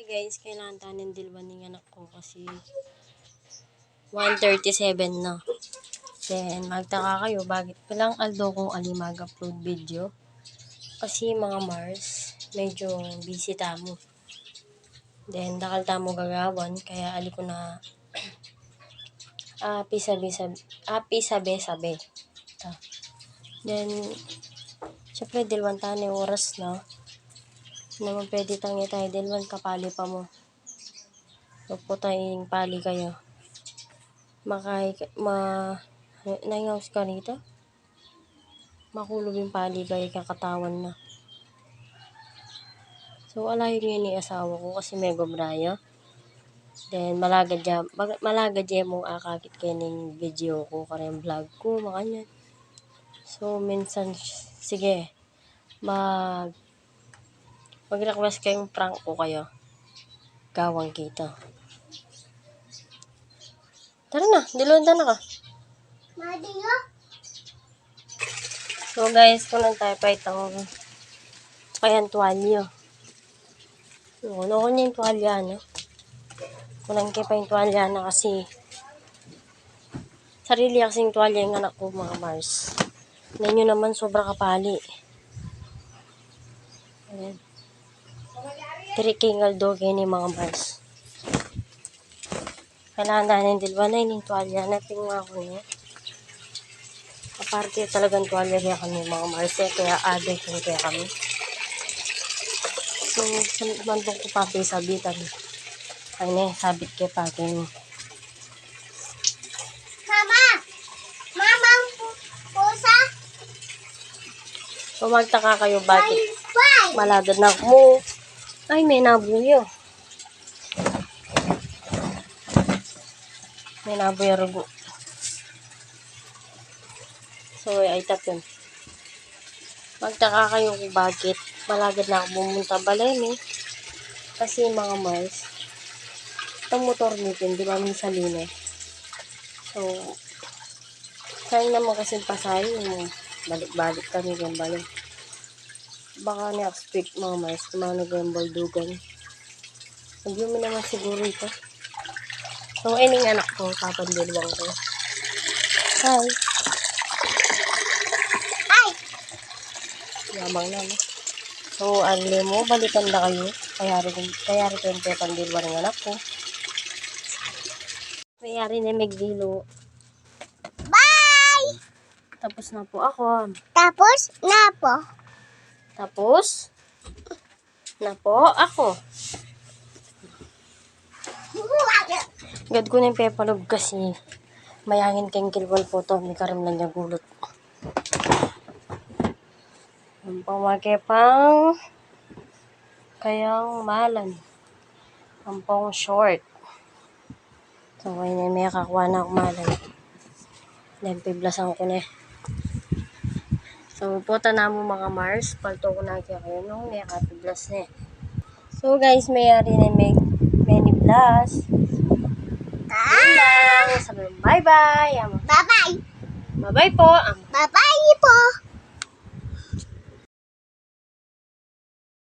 Guys, kailangan tanin dilwan ng anak ko kasi 1:37 na. Then, magtaka kayo, bakit palang aldo kong ali mag-upload video? Kasi mga Mars, medyo busy tamo. Then, dakal tamo gagawan, kaya ali ko na sabi. Then, syempre, dilwan tayo oras na. Naman pwede tangi tayo, dilwan kapali pa mo. Huwag po tayong pali kayo. Naingaws ka rito? Makulog yung pali kayo kakatawan na. So, alayo yun ni asawa ko kasi may gobrayo. Then, malagad dyan mong akakit kayo ng video ko, karang vlog ko, makanyan. So, minsan, sige, mag-request kayong prank ko kayo. Gawang kita. Tara na, dilunta na ka. So guys, kunan tayo pa itong kayang tuwalyo. Ano ko niya yung tuwalya na. Kunan kayo pa yung tuwalya na kasi sarili kasing tuwalya yung anak ko mga Mars. Nanyo naman sobra kapali. Ayan. Trikingal do kayo ni mga Mars. Kailangan dahil dilwa na yung tuwalya na tingwa ko niya. Aparte talagang tuwalya kaya kami mga Mars. Kaya addict kaya kami. So, mandong ko pa sabitan. Ay sabit kay pagin. Mama, pusa. So, magtaka kayo bakit malagad na mo. Ay, may nabuyo. May nabuyo rugo. So, ay tapon. Magtaka kayo kung bakit malagad na ako bumunta balay ni. Kasi mga Mars, itong motor nito, di ba minsan linis. So, sayang naman kasi pasay, balik-balik kami ng balik. Baka ni-expect mga Mars, kumano yung baldugan. Nagyo mo naman siguro ito. So, ining anak ko, papandilwang ko. Hi! Yamang na, no? So, anli mo, balikan na kayo. Kaya rin yung pepandilwa ng anak ko. Kaya rin yung magdilo. Bye! Tapos na po ako. Tapos na po. Tapos na po ako. Gad ko na yung pepalog kasi mayangin kayong kilwal po to. May karam lang niya gulot. Ang pamakepang kayang malan. Ang pang short. So, ngayon may kakuha na akong malan. Then, piblasan ko na. So, puta na mo mga Mars. Palto ko na kayo nung may kapiblas na. So, guys, mayari na may many blast. Sabi bye-bye. Bye-bye. Bye-bye po. Bye-bye po.